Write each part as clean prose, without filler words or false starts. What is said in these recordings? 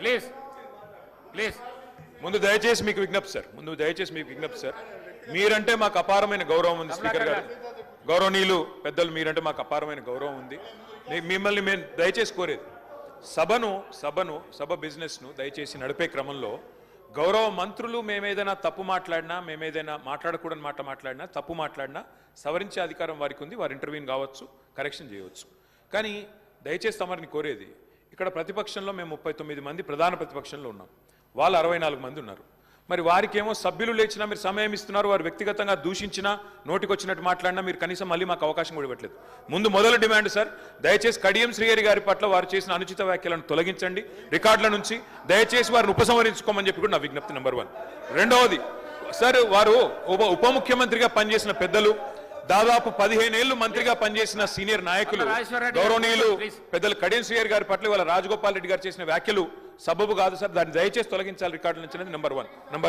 Please please ముందు దయచేసి మీకు విజ్ఞప్తి సార్ మీరంటే మాకు అపారమైన గౌరవం ఉంది స్పీకర్ గారు గౌరవనీయులు పెద్దలు మీరంటే మాకు అపారమైన గౌరవం ఉంది మిమ్మల్ని మేము దయచేసి కోరేది సభ బిజినెస్ను దయచేసి నడిపే క్రమంలో గౌరవ మంత్రులు మేమేదైనా తప్పు మాట్లాడినా మేమేదైనా మాట్లాడకూడని మాట మాట్లాడినా తప్పు మాట్లాడినా సవరించే అధికారం వారికి ఉంది వారు ఇంటర్వ్యూన్ కావచ్చు కరెక్షన్ చేయవచ్చు కానీ దయచేసి తమరిని కోరేది ఇక్కడ ప్రతిపక్షంలో మేము 39 మంది ప్రధాన ప్రతిపక్షంలో ఉన్నాం వాళ్ళు 64 మంది ఉన్నారు మరి వారికేమో సభ్యులు లేచినా మీరు సమయం ఇస్తున్నారు వారు వ్యక్తిగతంగా దూషించినా నోటికొచ్చినట్టు మాట్లాడినా మీరు కనీసం మళ్ళీ మాకు అవకాశం కూడా ఇవ్వట్లేదు మొదల డిమాండ్ సార్ దయచేసి కడియం శ్రీహరి గారి పట్ల వారు చేసిన అనుచిత వ్యాఖ్యలను తొలగించండి రికార్డుల నుంచి దయచేసి వారిని ఉపసంహరించుకోమని చెప్పి కూడా నా విజ్ఞప్తి నెంబర్ 1 రెండవది సార్ వారు ఉప ముఖ్యమంత్రిగా పనిచేసిన పెద్దలు దాదాపు 15 ఏళ్లు మంత్రిగా పనిచేసిన సీనియర్ నాయకులు గౌరవనీయులు పెద్దలు కడియం శ్రీహరి గారి పట్ల వాళ్ళ రాజగోపాల్ రెడ్డి గారు చేసిన వ్యాఖ్యలు సబబు కాదు సార్ దాన్ని దయచేసి తొలగించాలి రికార్డుల నుంచి అనేది నెంబర్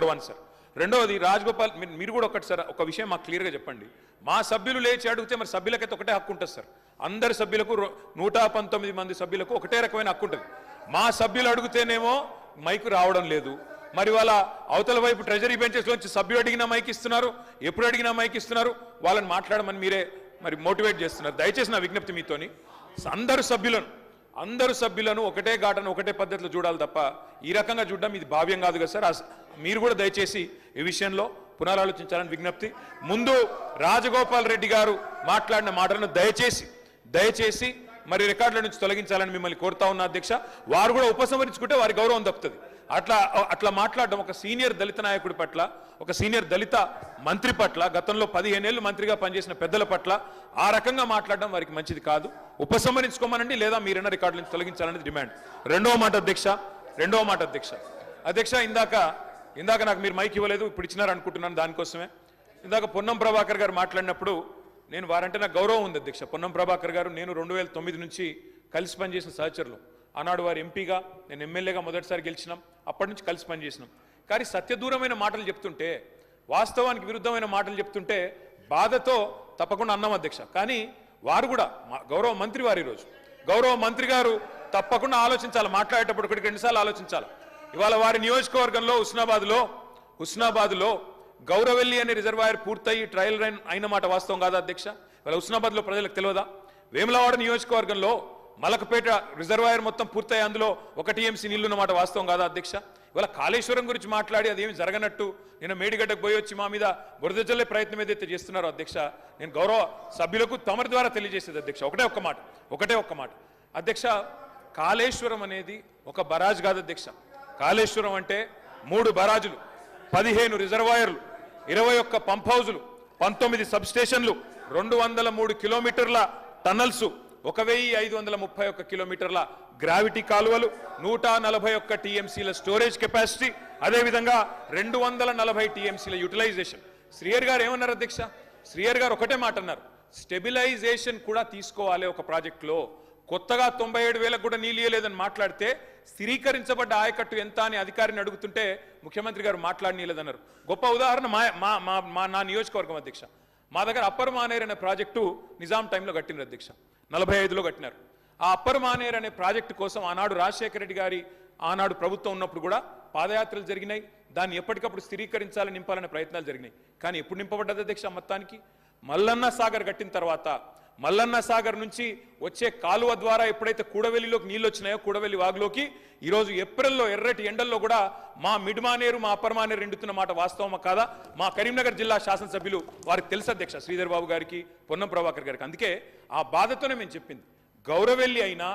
వన్ సార్ రెండవది రాజగోపాల్ మీరు కూడా ఒకటి సార్ ఒక విషయం మాకు క్లియర్గా చెప్పండి మా సభ్యులు లేచి అడిగితే మరి సభ్యులకైతే ఒకటే హక్కు ఉంటుంది సార్ అందరి సభ్యులకు 119 మంది సభ్యులకు ఒకటే రకమైన హక్కు ఉంటుంది మా సభ్యులు అడిగితేనేమో మైకు రావడం లేదు మరి వాళ్ళ అవతల వైపు ట్రెజరీ బెంచెస్ లోంచి సభ్యులు అడిగినా మైక్ ఇస్తున్నారు ఎప్పుడు అడిగినా మైక్ ఇస్తున్నారు వాళ్ళని మాట్లాడమని మీరే మరి మోటివేట్ చేస్తున్నారు దయచేసి నా విజ్ఞప్తి మీతోని అందరు సభ్యులను ఒకటే ఘాటను ఒకటే పద్ధతిలో చూడాలి తప్ప ఈ రకంగా చూడడం ఇది భావ్యం కాదు కదా సార్ మీరు కూడా దయచేసి ఈ విషయంలో పునరాలోచించాలని విజ్ఞప్తి ముందు రాజగోపాల్ రెడ్డి గారు మాట్లాడిన మాటలను దయచేసి మరి రికార్డుల నుంచి తొలగించాలని మిమ్మల్ని కోరుతా ఉన్న అధ్యక్ష వారు కూడా ఉపసంహరించుకుంటే వారి గౌరవం దక్కుతుంది అట్లా మాట్లాడడం ఒక సీనియర్ దళిత నాయకుడి పట్ల ఒక సీనియర్ దళిత మంత్రి పట్ల గతంలో 15 ఏళ్లు మంత్రిగా పనిచేసిన పెద్దల పట్ల ఆ రకంగా మాట్లాడడం వారికి మంచిది కాదు ఉపసంహరించుకోమనండి లేదా మీరైనా రికార్డుల నుంచి తొలగించాలనేది డిమాండ్ రెండవ మాట అధ్యక్ష ఇందాక నాకు మీరు మైక్ ఇవ్వలేదు ఇప్పుడు ఇచ్చినారు అనుకుంటున్నాను దానికోసమే ఇందాక పొన్నం ప్రభాకర్ గారు మాట్లాడినప్పుడు నేను వారంటే నాకు గౌరవం ఉంది అధ్యక్ష పొన్నం ప్రభాకర్ గారు నేను 2009 నుంచి కలిసి పనిచేసిన సహచరులు ఆనాడు వారు ఎంపీగా నేను ఎమ్మెల్యేగా మొదటిసారి గెలిచినాం అప్పటి నుంచి కలిసి పనిచేసినాం కానీ సత్యదూరమైన మాటలు చెప్తుంటే వాస్తవానికి విరుద్ధమైన మాటలు చెప్తుంటే బాధతో తప్పకుండా అన్నాం అధ్యక్ష కానీ వారు కూడా గౌరవ మంత్రి వారు ఈరోజు గౌరవ మంత్రి గారు తప్పకుండా ఆలోచించాలి మాట్లాడేటప్పుడు ఒకటికి 2 సార్లు ఆలోచించాలి ఇవాళ వారి నియోజకవర్గంలో హుస్నాబాద్లో గౌరవెల్లి అనే రిజర్వాయర్ పూర్తయి ట్రయల్ రన్ అయిన మాట వాస్తవం కాదా అధ్యక్ష ఇవాళ హుస్నాబాద్లో ప్రజలకు తెలియదా వేములవాడ నియోజకవర్గంలో మలకపేట రిజర్వాయర్ మొత్తం పూర్తయి అందులో 1 టీఎంసీ నీళ్లున్న మాట వాస్తవం కాదా అధ్యక్ష ఇవాళ కాళేశ్వరం గురించి మాట్లాడి అదేమి జరగనట్టు నేను మేడిగడ్డకు పోయి వచ్చి మా మీద బురద జల్లే ప్రయత్నం ఏదైతే చేస్తున్నారో అధ్యక్ష నేను గౌరవ సభ్యులకు తమరి ద్వారా తెలియజేసేది అధ్యక్ష ఒకటే ఒక్క మాట అధ్యక్ష కాళేశ్వరం అనేది ఒక బరాజ్ కాదు అధ్యక్ష కాళేశ్వరం అంటే 3 బరాజులు 15 రిజర్వాయర్లు 21 పంప్ హౌజులు 19 సబ్ స్టేషన్లు 203 కిలోమీటర్ల టన్నల్స్ 1531 కిలోమీటర్ల గ్రావిటీ కాలువలు 141 టీఎంసీల స్టోరేజ్ కెపాసిటీ అదేవిధంగా 240 టీఎంసీల యూటిలైజేషన్ శ్రీహరి గారు ఏమన్నారు అధ్యక్ష శ్రీహరి గారు ఒకటే మాట అన్నారు స్టెబిలైజేషన్ కూడా తీసుకోవాలి ఒక ప్రాజెక్టులో కొత్తగా 97,000 కూడా నీళ్ళు ఇయ్యలేదని మాట్లాడితే స్థిరీకరించబడ్డ ఆయకట్టు ఎంత అని అధికారిని అడుగుతుంటే ముఖ్యమంత్రి గారు మాట్లాడనీయలేదన్నారు గొప్ప ఉదాహరణ నా నియోజకవర్గం అధ్యక్ష మా దగ్గర అప్పర్ మానేర్ అనే ప్రాజెక్టు నిజాం టైంలో కట్టినారు అధ్యక్ష 45లో కట్టినారు ఆ అప్పర్ మానేర్ అనే ప్రాజెక్టు కోసం ఆనాడు రాజశేఖర రెడ్డి గారి ఆనాడు ప్రభుత్వం ఉన్నప్పుడు కూడా పాదయాత్రలు జరిగినాయి దాన్ని ఎప్పటికప్పుడు స్థిరీకరించాలని నింపాలనే ప్రయత్నాలు జరిగినాయి కానీ ఎప్పుడు నింపబడ్డది అధ్యక్ష మొత్తానికి మల్లన్న సాగర్ కట్టిన తర్వాత మల్లన్న సాగర్ నుంచి వచ్చే కాలువ ద్వారా ఎప్పుడైతే కూడవెల్లిలోకి నీళ్ళు వచ్చినాయో కూడవెల్లి వాగులోకి ఈరోజు ఏప్రిల్లో ఎర్రటి ఎండల్లో కూడా మా మిడ్ మానేరు మా అప్పర్ మానేరు ఎండుతున్న మాట వాస్తవమా కాదా మా కరీంనగర్ జిల్లా శాసనసభ్యులు వారికి తెలుసు అధ్యక్ష శ్రీధర్ బాబు గారికి పొన్నం ప్రభాకర్ గారికి అందుకే ఆ బాధతోనే మేము చెప్పింది గౌరవెల్లి అయినా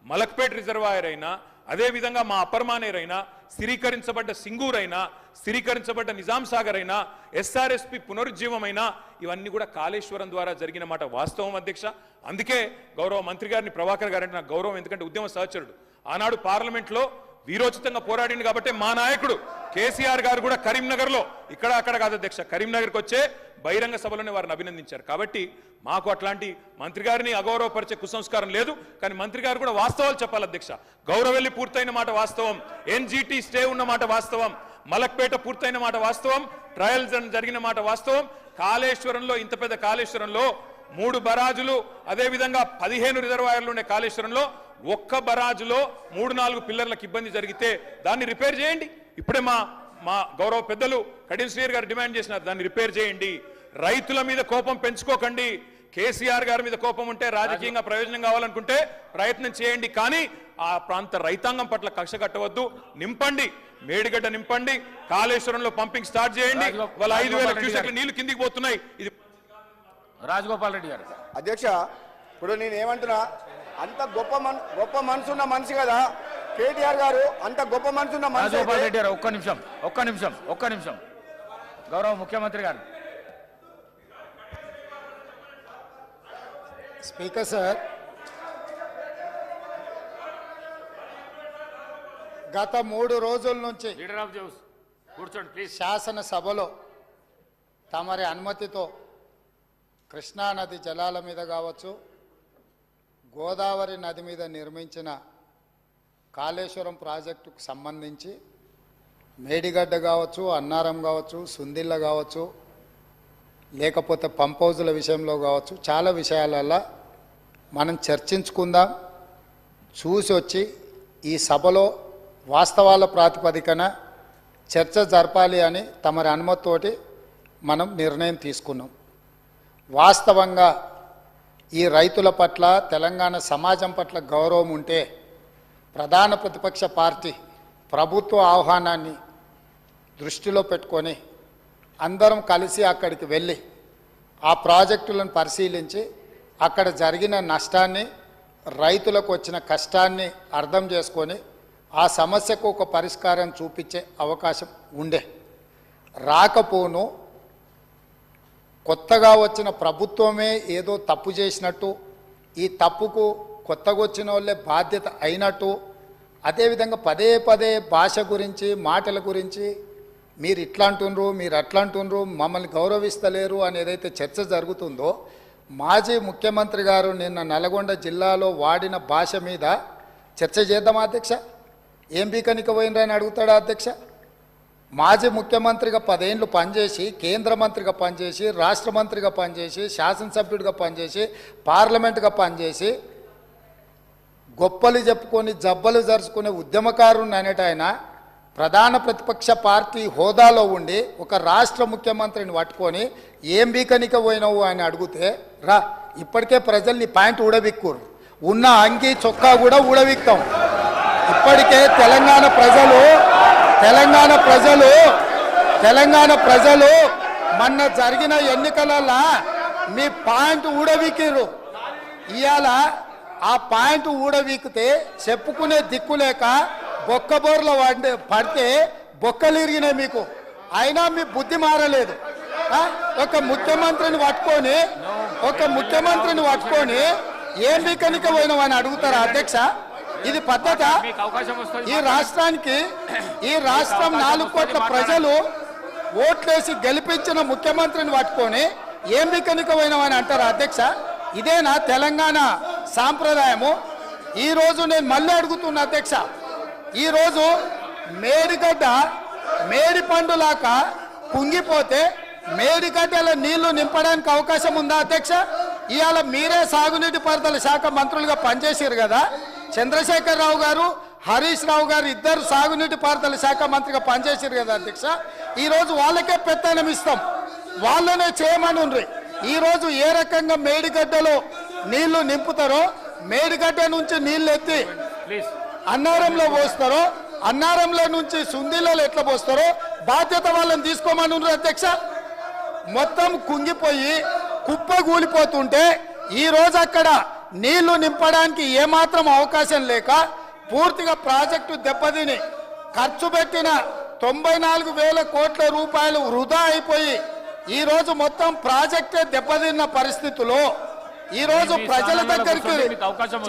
మలక్పేట రిజర్వాయర్ అయినా అదేవిధంగా మా అప్పర్ మానేర్ అయినా స్థిరీకరించబడ్డ సింగూర్ అయినా స్థిరీకరించబడ్డ నిజాం సాగర్ అయినా ఎస్ఆర్ఎస్పి పునరుజ్జీవమైనా ఇవన్నీ కూడా కాళేశ్వరం ద్వారా జరిగిన మాట వాస్తవం అధ్యక్ష అందుకే గౌరవ మంత్రి గారిని ప్రభాకర్ గారంటే నాకు గౌరవం ఎందుకంటే ఉద్యమ సహచరుడు ఆనాడు పార్లమెంట్లో వీరోచితంగా పోరాడింది కాబట్టి మా నాయకుడు కేసీఆర్ గారు కూడా కరీంనగర్లో ఇక్కడ అక్కడ కాదు అధ్యక్ష కరీంనగర్కి వచ్చే బహిరంగ సభలోనే వారిని అభినందించారు కాబట్టి మాకు అట్లాంటి మంత్రి గారిని అగౌరవపరిచే కుసంస్కారం లేదు కానీ మంత్రి గారు కూడా వాస్తవాలు చెప్పాలి అధ్యక్ష గౌరవెల్లి పూర్తయిన మాట వాస్తవం ఎన్జీటీ స్టే ఉన్న మాట వాస్తవం మలక్పేట పూర్తయిన మాట వాస్తవం ట్రయల్స్ జరిగిన మాట వాస్తవం కాళేశ్వరంలో ఇంత పెద్ద కాళేశ్వరంలో 3 బరాజులు అదేవిధంగా 15 రిజర్వాయర్లు ఉండే కాళేశ్వరంలో ఒక్క బరాజులో 3-4 పిల్లర్లకు ఇబ్బంది జరిగితే దాన్ని రిపేర్ చేయండి. ఇప్పుడే మా గౌరవ పెద్దలు కడియం శ్రీహరి గారు డిమాండ్ చేసినారు, దాన్ని రిపేర్ చేయండి. రైతుల మీద కోపం పెంచుకోకండి. కేసీఆర్ గారి మీద కోపం ఉంటే, రాజకీయంగా ప్రయోజనం కావాలనుకుంటే ప్రయత్నం చేయండి, కానీ ఆ ప్రాంత రైతాంగం పట్ల కక్ష కట్టవద్దు. నింపండి, మేడిగడ్డ నింపండి, కాళేశ్వరంలో పంపింగ్ స్టార్ట్ చేయండి. వాళ్ళ 5,000 క్యూసెక్ల నీళ్లు కిందికి పోతున్నాయి. ఇది రాజగోపాల్ రెడ్డి గారు. అధ్యక్ష, ఇప్పుడు నేను ఏమంటున్నా, అంత గొప్ప మనసున్న మనిషి కదా కేటీఆర్ గారు, అంత గొప్ప మనసున్న మనిషి. రాజగోపాల్ రెడ్డి గారు ఒక్క నిమిషం. గౌరవ ముఖ్యమంత్రి గారు. స్పీకర్ సార్, గత 3 రోజుల నుంచి లీడర్ ఆఫ్ జౌస్ కూర్చోండి ప్లీజ్. శాసనసభలో తమరి అనుమతితో కృష్ణానది జలాల మీద కావచ్చు, గోదావరి నది మీద నిర్మించిన కాళేశ్వరం ప్రాజెక్టుకు సంబంధించి మేడిగడ్డ కావచ్చు, అన్నారం కావచ్చు, సుందిళ్ళ కావచ్చు, లేకపోతే పంప్ హౌజుల విషయంలో కావచ్చు, చాలా విషయాలలో మనం చర్చించుకుందాం. చూసి వచ్చి ఈ సభలో వాస్తవాల ప్రాతిపదికన చర్చ జరపాలి అని తమరి అనుమతితోటి మనం నిర్ణయం తీసుకున్నాం. వాస్తవంగా ఈ రైతుల పట్ల, తెలంగాణ సమాజం పట్ల గౌరవం ఉంటే ప్రధాన ప్రతిపక్ష పార్టీ ప్రభుత్వ ఆహ్వానాన్ని దృష్టిలో పెట్టుకొని అందరం కలిసి అక్కడికి వెళ్ళి ఆ ప్రాజెక్టులను పరిశీలించి అక్కడ జరిగిన నష్టాన్ని, రైతులకు వచ్చిన కష్టాన్ని అర్థం చేసుకొని ఆ సమస్యకు ఒక పరిష్కారం చూపించే అవకాశం ఉండే. రాకపోను కొత్తగా వచ్చిన ప్రభుత్వమే ఏదో తప్పు చేసినట్టు, ఈ తప్పుకు కొత్తగా వచ్చిన వాళ్ళే బాధ్యత అయినట్టు, అదేవిధంగా పదే భాష గురించి, మాటల గురించి మీరు ఇట్లా అంటుండ్రు, మీరు అట్లా అంటుండ్రు, మమ్మల్ని గౌరవిస్తలేరు అని ఏదైతే చర్చ జరుగుతుందో, మాజీ ముఖ్యమంత్రి గారు నిన్న నల్గొండ జిల్లాలో వాడిన భాష మీద చర్చ చేద్దామా అధ్యక్ష? ఏం బీకనిక పోయినరని అడుగుతాడా అధ్యక్ష? మాజీ ముఖ్యమంత్రిగా 10 ఏళ్ళు పనిచేసి, కేంద్ర మంత్రిగా పనిచేసి, రాష్ట్ర మంత్రిగా పనిచేసి, శాసనసభ్యుడిగా పనిచేసి, పార్లమెంటుగా పనిచేసి, గొప్పలు చెప్పుకొని జబ్బలు జరుచుకునే ఉద్యమకారుని అనేట ఆయన ప్రధాన ప్రతిపక్ష పార్టీ హోదాలో ఉండి ఒక రాష్ట్ర ముఖ్యమంత్రిని పట్టుకొని ఏం బీకనిక పోయినావు అని అడిగితే, రా ఇప్పటికే ప్రజల్ని ప్యాంట్ ఊడబిక్కురు, ఉన్న అంగి చొక్కా కూడా ఊడబిక్తాం. ఇప్పటికే తెలంగాణ ప్రజలు మొన్న జరిగిన ఎన్నికలలో మీ ప్యాంటు ఊడబిక్కిరు. ఇవాళ ఆ ప్యాంటు ఊడబీకితే చెప్పుకునే దిక్కులేక బొక్కబోర్లో పడితే బొక్కలు ఇరిగినాయి మీకు. అయినా మీ బుద్ధి మారలేదు. ఒక ముఖ్యమంత్రిని పట్టుకొని ఏం బీకనిక పోయినావని అడుగుతారా అధ్యక్ష? ఇది పద్ధత? ఈ రాష్ట్రం 4 కోట్ల ప్రజలు ఓట్లేసి గెలిపించిన ముఖ్యమంత్రిని పట్టుకొని ఏం బీకనిక పోయినావని అంటారా అధ్యక్ష? ఇదేనా తెలంగాణ సాంప్రదాయము? ఈరోజు నేను మళ్ళీ అడుగుతున్నా అధ్యక్ష, ఈరోజు మేడిగడ్డ మేడి పండులాక కుంగిపోతే మేడిగడ్డల నీళ్లు నింపడానికి అవకాశం ఉందా అధ్యక్ష? ఇవాళ మీరే సాగునీటి పారుదల శాఖ మంత్రులుగా పనిచేసారు కదా, చంద్రశేఖర్ రావు గారు, హరీష్ రావు గారు ఇద్దరు సాగునీటి పారుదల శాఖ మంత్రిగా పనిచేసారు కదా అధ్యక్ష. ఈరోజు వాళ్ళకే పెత్తనం ఇస్తాం, వాళ్ళనే చేయమని. ఈరోజు ఏ రకంగా మేడిగడ్డలో నీళ్లు నింపుతారో, మేడిగడ్డ నుంచి నీళ్లు ఎత్తి అన్నారంలో పోస్తారో, అన్నారంలో నుంచి సుందిలలో ఎట్లా పోస్తారో బాధ్యత వాళ్ళని తీసుకోమని అధ్యక్ష. మొత్తం కుంగిపోయి కుప్ప కూలిపోతుంటే ఈరోజు అక్కడ నీళ్లు నింపడానికి ఏమాత్రం అవకాశం లేక పూర్తిగా ప్రాజెక్టు దెబ్బతిని ఖర్చు పెట్టిన 94,000 కోట్ల రూపాయలు వృధా అయిపోయి ఈరోజు మొత్తం ప్రాజెక్టే దెబ్బతిన్న పరిస్థితుల్లో ఈరోజు ప్రజల దగ్గరికి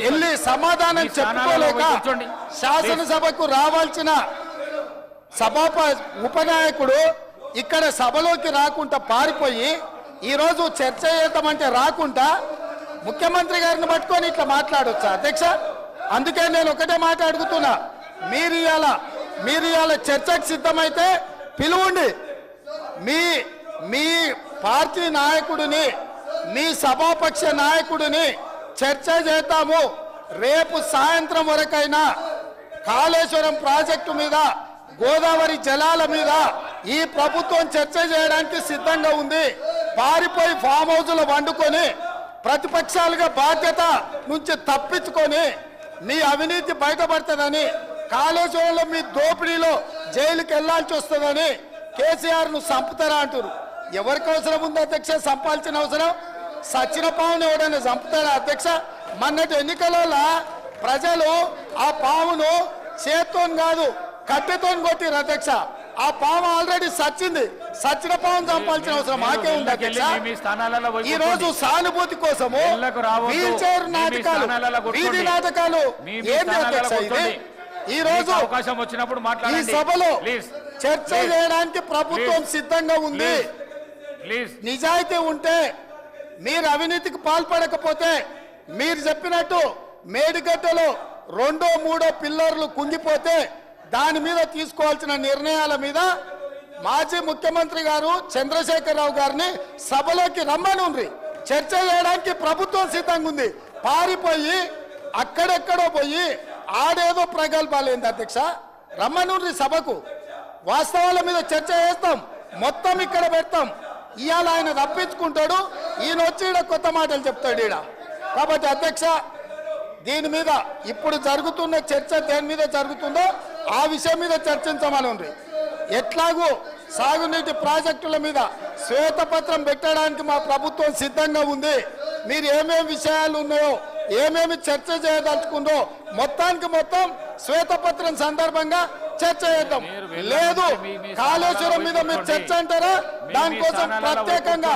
వెళ్ళి సమాధానం చెప్పుకోలేక శాసనసభకు రావాల్సిన ఉపనాయకుడు ఇక్కడ సభలోకి రాకుండా పారిపోయి ఈరోజు చర్చ చేద్దామంటే రాకుండా ముఖ్యమంత్రి గారిని పట్టుకొని ఇట్లా మాట్లాడొచ్చా అధ్యక్ష? అందుకే నేను ఒకటే మాట అడుగుతున్నా, మీరు ఇవాళ చర్చకు సిద్ధమైతే పిలువండి. మీ పార్టీ నాయకుడిని, మీ సభాపక్ష నాయకుడిని చర్చ చేద్దాము, రేపు సాయంత్రం వరకైనా కాళేశ్వరం ప్రాజెక్టు మీద, గోదావరి జలాల మీద ఈ ప్రభుత్వం చర్చ చేయడానికి సిద్ధంగా ఉంది. పారిపోయి ఫామ్ హౌస్లో వండుకొని ప్రతిపక్షాలుగా బాధ్యత నుంచి తప్పించుకొని మీ అవినీతి బయటపడుతుందని, కాళేశ్వరంలో మీ దోపిడీలో జైలుకి వెళ్లాల్సి వస్తుందని కేసీఆర్ ను చంపుతారా అంటారు. ఎవరికి అవసరం ఉంది అధ్యక్ష చంపాల్సిన అవసరం? సచిన పావును ఎవడైనా చంపుతారా అధ్యక్ష? మొన్నటి ఎన్నికలలో ప్రజలు ఆ పావును చేత్తో కాదు కట్టెతో కొట్టిరు అధ్యక్ష. ఆ పాము ఆల్రెడీ సచ్చింది. సచిన పావును చంపాల్సిన అవసరం మాకే ఉంది అధ్యక్ష. ఈ రోజు సానుభూతి కోసము వీల్ చైర్ నాటకాలు, వీధి నాటకాలు ఏంటి అధ్యక్ష ఇది? ఈ రోజు అవకాశం వచ్చినప్పుడు ఈ మాట్లాడండి సభలో ప్లీజ్. చర్చ చేయడానికి ప్రభుత్వం సిద్ధంగా ఉంది. ప్లీజ్ నిజాయితీ ఉంటే, మీరు అవినీతికి పాల్పడకపోతే, మీరు చెప్పినట్టు మేడిగడ్డలో 2, 3 పిల్లర్లు కుంగిపోతే దాని మీద తీసుకోవాల్సిన నిర్ణయాల మీద మాజీ ముఖ్యమంత్రి గారు చంద్రశేఖరరావు గారిని సభలోకి రమ్మనుండ్రి. చర్చ చేయడానికి ప్రభుత్వం సిద్ధంగా ఉంది. పారిపోయి అక్కడెక్కడో పోయి ఆడేదో ప్రగల్భాలేంది అధ్యక్ష? రమ్మనుండ్రి సభకు. వాస్తవాల మీద చర్చ చేస్తాం, మొత్తం ఇక్కడ పెడతాం. ఇవాళ ఆయన తప్పించుకుంటాడు, ఈయన వచ్చి ఈడ కొత్త మాటలు చెప్తాడు ఈడ. కాబట్టి అధ్యక్ష, దీని మీద ఇప్పుడు జరుగుతున్న చర్చ దేని మీద జరుగుతుందో ఆ విషయం మీద చర్చించమని ఉంది. ఎట్లాగూ సాగునీటి ప్రాజెక్టుల మీద శ్వేతపత్రం పెట్టడానికి మా ప్రభుత్వం సిద్ధంగా ఉంది. మీరు ఏమేమి విషయాలు ఉన్నాయో, ఏమేమి చర్చ చేయదలుచుకుందో మొత్తానికి మొత్తం శ్వేతపత్రం సందర్భంగా చర్చ చేద్దాం. లేదు కాళేశ్వరం మీద మీరు చర్చ అంటారా? దానికోసం ప్రత్యేకంగా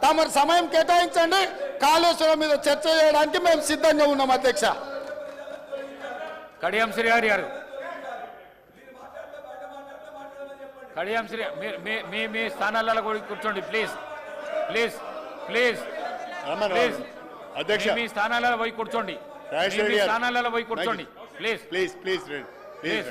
తమ సమయం కేటాయించండి. కాళేశ్వరం మీద చర్చ చేయడానికి మేము సిద్ధంగా ఉన్నాం అధ్యక్ష. కడియం శ్రీహరి గారు, కడియం శ్రీ మీ స్థానాలలో కూడా కూర్చోండి ప్లీజ్ ప్లీజ్ ప్లీజ్ ప్లీజ్. అధ్యక్ష మీ స్థానాలలో పోయి కూర్చోండి. మీ స్థానాలలో పోయి కూర్చోండి ప్లీజ్ ప్లీజ్ ప్లీజ్ ప్లీజ్